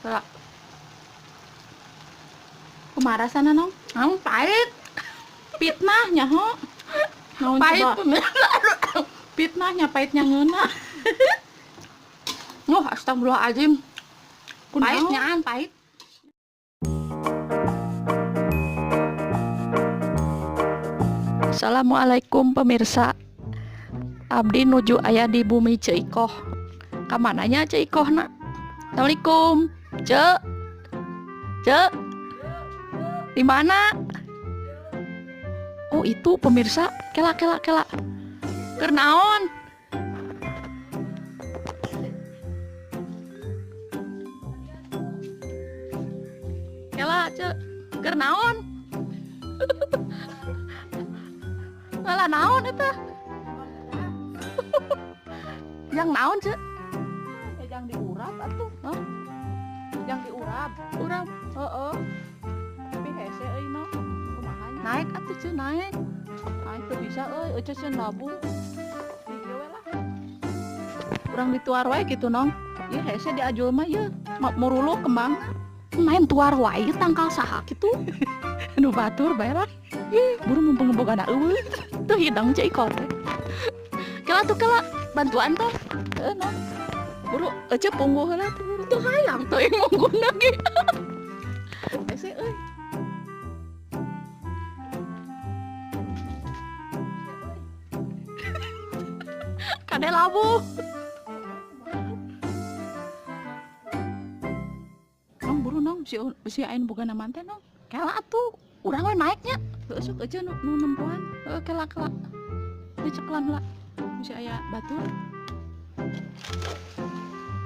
Lah, kumaha sana nong? Pahit. Fitnahnya ho. Naon Pahit coba? pemirsa. Fitnahnya pahitnya ngeuna. Astagfirullahaladzim. Kunaon? Pahitnya pahit. Assalamualaikum pemirsa. Abdi nuju aya di bumi Ceikoh. Kamananya Ceikoh nak? Assalamualaikum. Cek. Di mana? Oh itu pemirsa. Kela. Keur naon? Kela cek. Keur naon? Malah naon eta? Yang naon cek? Yang diurap atuh. Hah? Yang diurap. Urang Heeh. Tapi hese euy no. Kumaha nya? naik atuh cek naik. Aing teu bisa euy, euy ceun nabung. Di dieu we lah. Urang dituar wae kitu nong. Ieu hese diajul mah ieu. Murulu kembang. Main tuar wae tangkal saha kitu. Nu batur bae lah. Buru mumpung boga eueuh. Tuh hidang Ceikoh teh. Kela tuh kela bantuan tuh. Heeh nong. Buru ece pungguh heula tuh buru. Tuh hayang tuh yang mungguna ge. Hese euy. Kade labu. Nong buru nong si ain boga na manten nong. Kela atuh. Urang we naiknya. Heuh sok aja nu nempuan. Heuh kela. Teu ceklan heula. Si aya batur.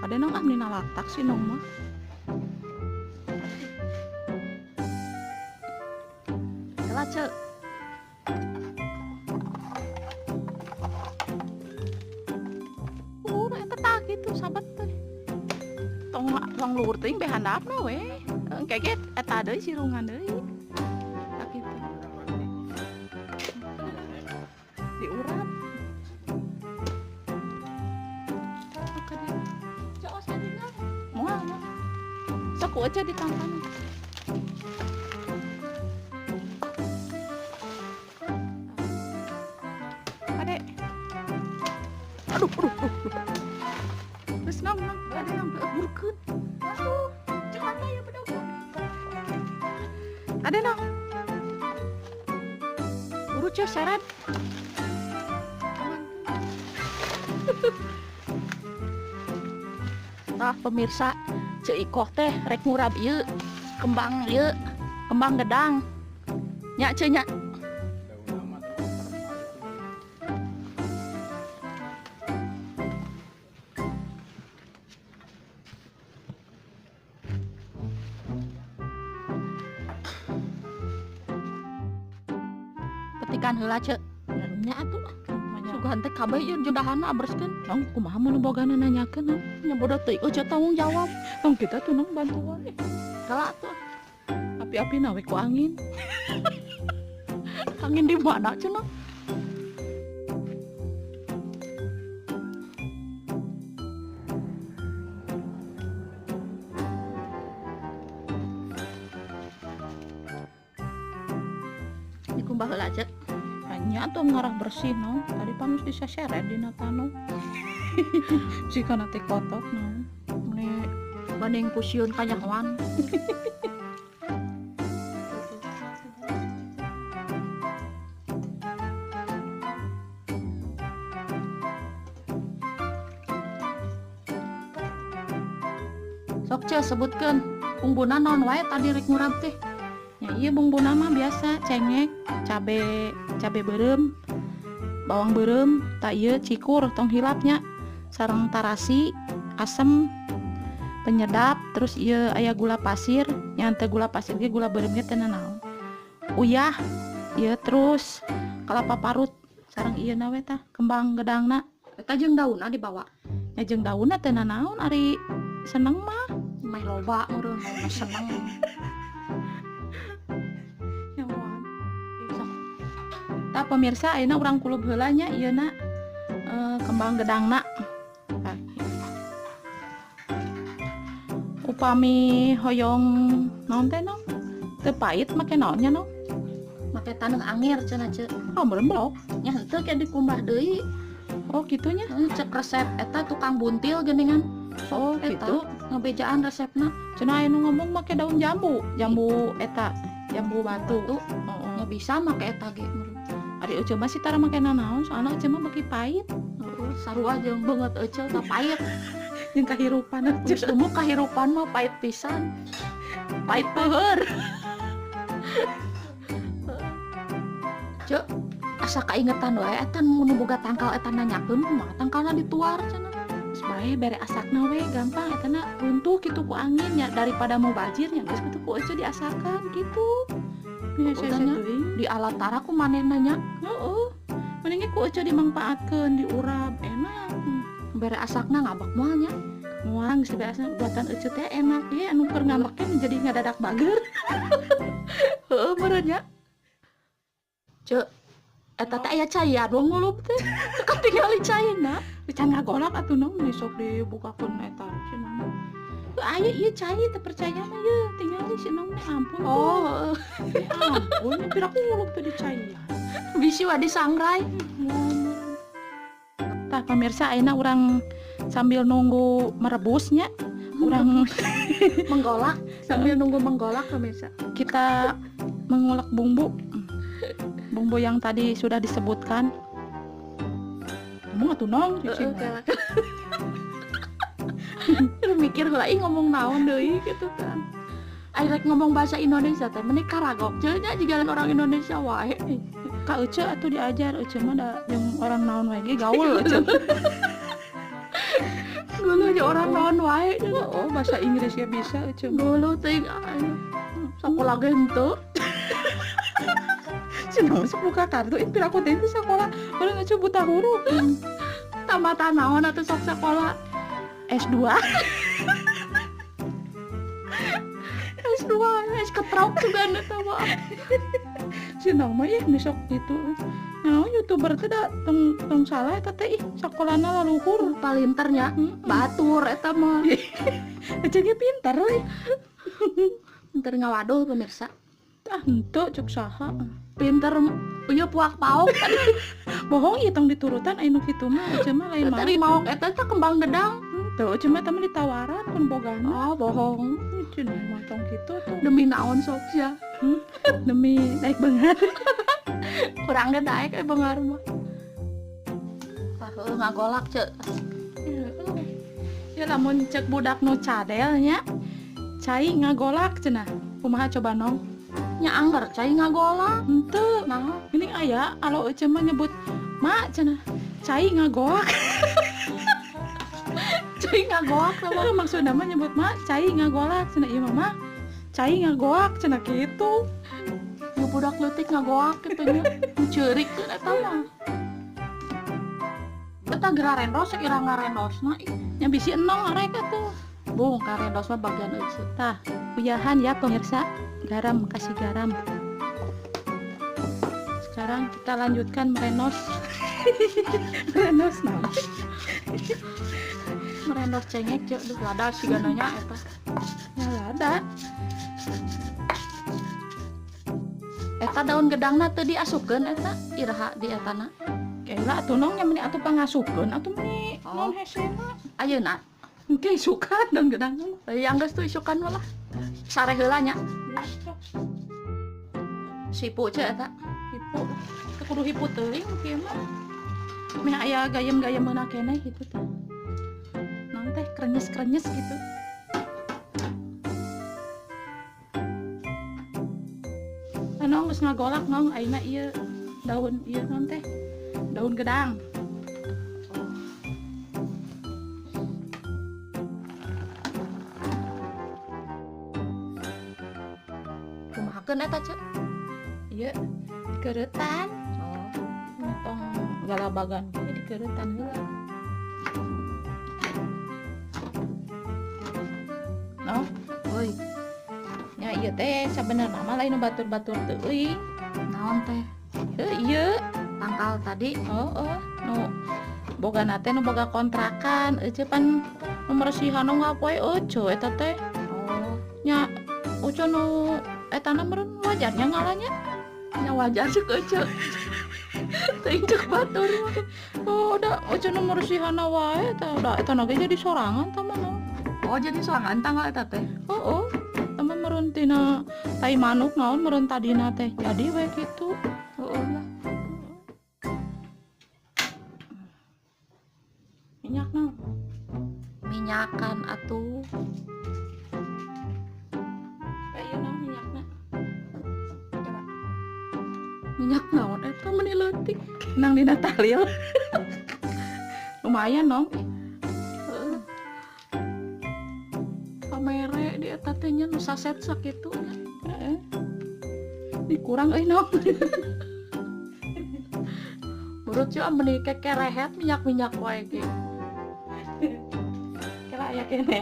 Kade nong ah dina latak si nong mah. Kela cek. Eta tah gitu sahabat teh. Tong luhur teuing beh handapna we. Kaget eta deui sirungan deui. Tak kitu. Diurap. Oke deh. Cok sadina. Moal. Sok aja ditangkang. Ade. Aduh. Terus nong ada yang burkeun. Aduh, jangan aya pedagang. Ada nong. Buru cus syarat. Nah pemirsa, Ceikoh teh rek ngurab ieu kembang gedang. Nya ceu nya. Petikan heula ceu. Nya atuh. Sugan teh kabeh ieu judahana abreskeun. Nong kumaha mun bogana nanyakeun nong. Nya bodoh teuing eueuh tanggung jawab. Nong kita tuh nong bantuan. Kala tuh. Api-api nawe ku angin. Angin di mana cenah? Dikumbah heula cek. Hanya tuh ngarah bersih no. Tadi pangus disaseret di natano. Jika nanti kotor no. Ini banding kusiun kanyawan. Sok ce sebutkeun bungbuna naon wae tadi rek ngurab teh. Ya iya bungbuna mah biasa cengek, cabe beureum, bawang beureum, tak ieu cikur tong hilapnya, sareng tarasi, asem, penyedap, terus ieu aya gula pasir, nya teu gula pasir ge gula beureum ge teu naon. Uyah, ieu terus kalapa parut sareng ieu na we tah kembang gedangna. Eta jeung daunna dibawa. Ya jeung daunna teu naon ari seneng mah. Meh loba meureun mah seneng. Tah pemirsa ayeuna urang kulub heula nya ieu na kembang gedangna. upami hoyong naon teh no teu pait make naonnya no Make taneuh angir cenah ce. oh meureun blok Nya henteu ke dikumbah deui. oh gitunya Cek resep eta tukang buntil geuningan. oh Eta gitu ngebejaan resepna. cenah aya nu ngomong make daun jambu eta jambu batu Tuh, oh nya bisa make eta ge meureun. ari euceul mah sitara make nanaon soalna euceul mah beki pait Heeh, sarua jeung beungeut euceul tah pait. jeung kahirupan Geus umuk kahirupan mah pait pisan. Pait peuheur. Cek, asa kaingetan wae eta nu boga tangkal eta nanyakeun kumaha tangkalna dituar cenah. geus bae bere asakna we gampang eta na runtuh kitu ku angin nya daripada mau bajir nya geus kitu ku euceul diasakan gitu nya Utanya. Di alat tara ku manehna nya heeh mending ku euceul dimangpaatkeun diurap enak bere asakna ngabak moal nya. muang geus biasa buatan euceul teh enak ye anu keur ngabekeun jadi ngadadak bager Heeh meureun nya. Cek, eta teh aya caian wong ngulup teh. Katingali caina. can ngagolak atuh naon nih sok dibukakeun eta cenah aya ieu cai teu percaya mah ye tinggal si naon teh ampun Oh, ampun pira ku ngulup teh di cai bisi wa disangrai. tah pemirsa ayeuna urang sambil nunggu merebusnya urang Menggolak sambil nunggu menggolak pemirsa. kita mengulek bumbu yang tadi sudah disebutkan ngomong atuh nong cicing Terus mikir heula ih ngomong naon deui gitu kan. Ai rek ngomong bahasa Indonesia teh meni karagok ceul nya jiga orang Indonesia wae. ka euceul atuh diajar euceul mah da jeung orang naon wae ge gaul euceul Geuleuh nya orang naon wae. oh bahasa Inggris ge bisa euceul Geuleuh teuing sakola ge henteu. cenah masuk buka kartu pira ku teh sakola urang euceul buta huruf Tamatan naon atuh sok sakola? S2 S2 es ketrok juga eta mah. cenah mah ya besok itu nah youtuber teh da tong salah eta teh ih sakolana laluhur Palinter nya batur eta mah. euceul ge pinter we Pinter ngawadul pemirsa. tah henteu cuk saha Pinter ieu puak pauk tadi. bohong ieu tong diturutan anu kitu mah euceul mah lain mah Tadi mauk eta teh kembang gedang. teu euceul mah teh mah ditawaran kun bogana Oh, bohong. cenah mah tong kitu tuh Demi naon sok sia. demi naik beungar Kurang ge daek beungar mah. Tah heuh ngagolak ceuk. ya lamun cek budak nu cadel nya cai ngagolak cenah kumaha coba nong Nya angger cai ngagolak. henteu Nah, ini aya alo euceul mah nyebut mak cenah cai ngagolak cai ngagolak sama. maksudna mah nyebut mak cai ngagolak cenah ieu mah mak cai ngagolak cenah kitu Ieu budak leutik ngagolak kitu nya. Ceurik teh eta mah. Eta geura rendos irang ngarendosna ih. nya bisi enong arek atuh Bung karendos mah bagian euceul. tah uyahan ya pemirsa garam kasih garam sekarang kita lanjutkan merenos merenos naon Merendos cengek ceuk duh lada sigana nya eta. ya lada Eta daun gedangna teu diasupkeun eta iraha di etana. kaila atuh nong nya meni atuh pangasupkeun atuh meni Oh. naon hesena Ayeuna engke suka dan gedang yang geus tuh isukan mah lah. Sare heula nya. Sipu ceuk eta. hipu teu kudu hipu teuing kieu mah meh aya gayem-gayemeuna keneh gitu teh naon teh krenyes-krenyes gitu nong geus ngagolak nong ayeuna ieu daun ieu naon teh daun gedang Kumahakeun eta ceuk? ieu dikeuretan Oh. tong galabagan gini dikeuretan heula no Euy, nya ieu teh sabenerna mah lain nu batur-batur teuing naon teh? ieu Tangkal tadi. oh nu bogana teh nu boga kontrakan euceun pan nu maresihan nu ngapoe euceun eta teh Oco nu etana meureun wajarnya ngalanya. nya wajar sih kece teuing cek batur mah. Oh, udah Oco nu mersihana wae tah udah etana ge jadi sorangan tah mah. Oh jadi sorangan tanggal eta teh. Oh, teman meureun tina tai manuk naon meureun tadina teh. Jadi we kitu. Heeh lah. Minyak naon? Minyakan atuh. Kayak naon minyakna? Minyak naon eta meuni leutik. Nang dina tahlil. Lumayan dong. Heeh. Pamere di eta teh nya nu saset sakitu nya. Heeh. Dikurang euy naon. Menurut yo meuni kekerehet minyak-minyak wae ge. Kira aya kene.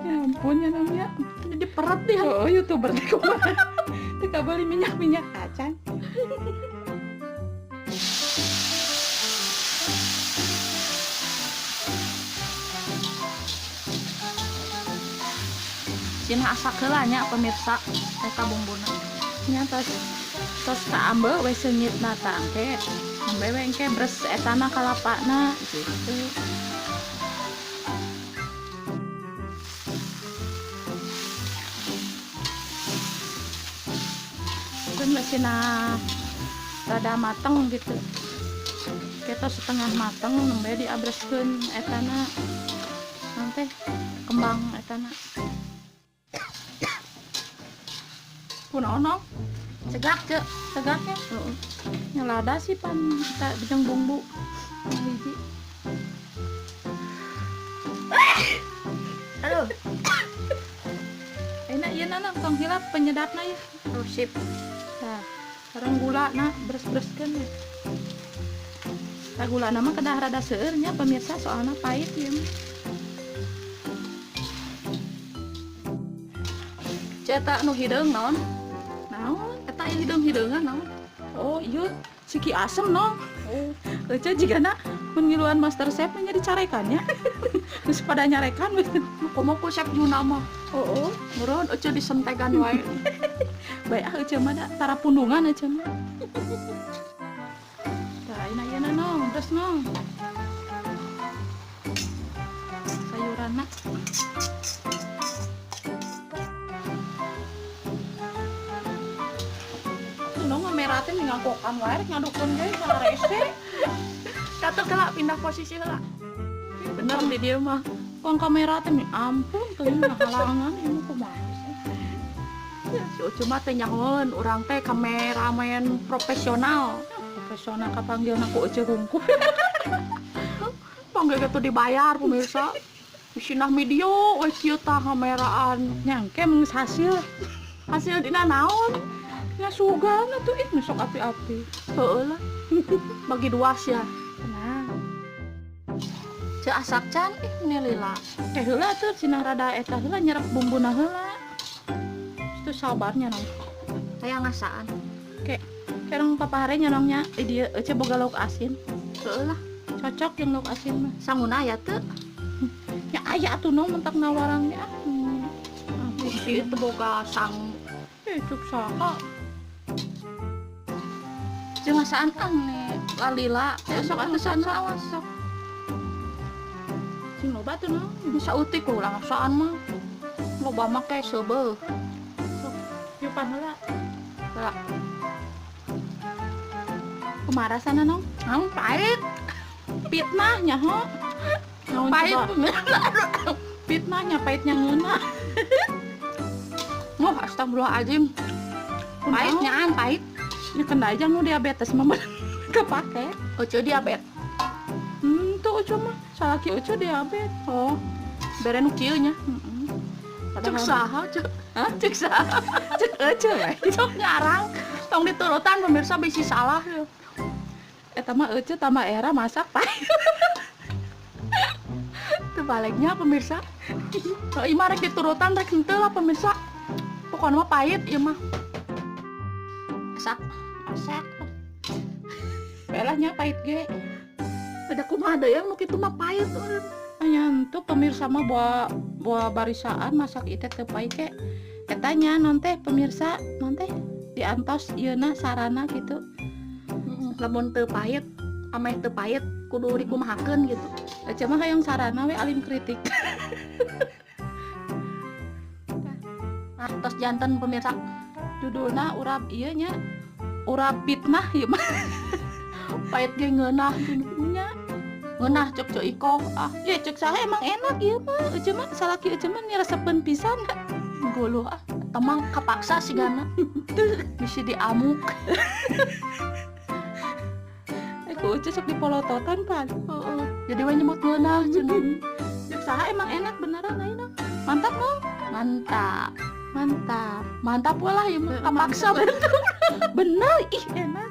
Ya ampun ya namanya. Jadi peret nih. Oh, YouTuber teh kumaha. Teu kabeli minyak-minyak kacang. Cenah asak heula nya pemirsa eta bumbuna. Nya tos kaambe we seungitna tah engke. Ambe we engke bres etana kalapana gitu. Kan masih rada mateng gitu. Kita setengah mateng nembe diabreskeun etana. Nanti kembang etana. Kunaon? Cegak cek. Tegaknya. Heeh. Nya lada sih pan kita bijeng bumbu. Hiji. Aduh, Enak ieu na tong hilap penyedapna ya. rusip. Tah, sareng gula na beres-bereskeun ya. Tah gula mah kedah rada seueur nya pemirsa soalna pahit ieu mah. Cetak nu hideung naon? Naon? Eta hideung-hideungan naon? Oh, ieu siki asem no. Oh, eueuh jigana mun ngiluan master chef nya dicarekannya. Geus pada nyarekan we. Komo ku Chef Juna mah. Oh, Meureun ece disentegan wae. bae eueuh mah da tara pundungan eueuh mah. Tah, ayeuna no, terus no. Sayuranna. Nong merah teh ngangkokan wae rek ngadukkeun ge ka rese. Katok heula pindah posisi heula. Bener di dieu mah. Kon kamera teh ampun teuing ngahalangan ieu kumaha sih. Si Ucu mah teh nyahoeun urang teh kameramen profesional. Profesional kapanggilna ku Ece Rungkuk. Panggil gitu dibayar pemirsa. Sinah video we kieu tah kameraan. Nyangke mengis hasil. Hasil dina naon? Ya sugan atuh ih sok api-api. Heueuh lah. Bagi duas ya. Tenang. Ceu asak can ini lila. Heula tuh cenah rada eta heula nyerep bumbuna heula. Itu sabarnya nong. Aya ngasaan. Kerang papahare nyanongnya dieu Ece boga lauk asin. Heueuh lah. Cocok jeung lauk asin mah. Sanguna aya teu? Ya aya atuh nong mentak nawarangnya. Si itu boga sang Cuk saka. jeung ngasaan nih lalila. Sok atuh sana awas sok. Sing loba tuh nong. Bisa utik ulang ngasaan mah. Loba mah kayak seubeuh. Yupan heula. Heula. Kumaha rasana nong? Naon pahit? Fitnah nyaho. Naon Pahit coba? pemirsa. Fitnah nya pahitnya ngeuna. Moh astagfirullahaladzim. Pahitnya an pahit. Nya kendai aja nu diabetes mah bener kepake. Ucu diabetes. Tuh Ucu mah salaki Ucu diabetes. Oh, bere nu kieu nya. Cek saha cek? Hah? Cek saha? Cek Ucu we. Cek ngarang. Tong diturutan pemirsa bisi salah ya. Eta mah Ucu tambah era masak pahit. Tebaliknya pemirsa. Ieu mah rek diturutan rek henteu lah pemirsa. Pokoknya mah pahit ieu mah. Asak. Belahnya pahit ge. Ada kumaha deui nu kitu mah pahit. Nyantuk pemirsa mah buah barisaan masak itu teu pait ce. Etanya non teh pemirsa non teh diantos ieuna sarana gitu. Lamun teu pahit ameh teu pahit kudu dikumahakeun gitu. Aja mah hayang sarana we alim kritik. Nah, tos janten pemirsa Judulna urap ieu nya. Urap fitnah ieu mah. pahit ge ngeunah Nya. ngeunah cek cek iko Ya cek saha emang enak ieu mah. Aja mah salaki aja mah niresepkeun pisan. guluh temang kapaksa sigana bisi diamuk. Ku ucu sok dipolototan pan. Heeh. Jadi we nyebut ngeunah cenah. Cek saha emang enak beneran ayeuna. Mantap dong. Mantap. Mantap. Mantap lah ya kapaksa Bener ih enak.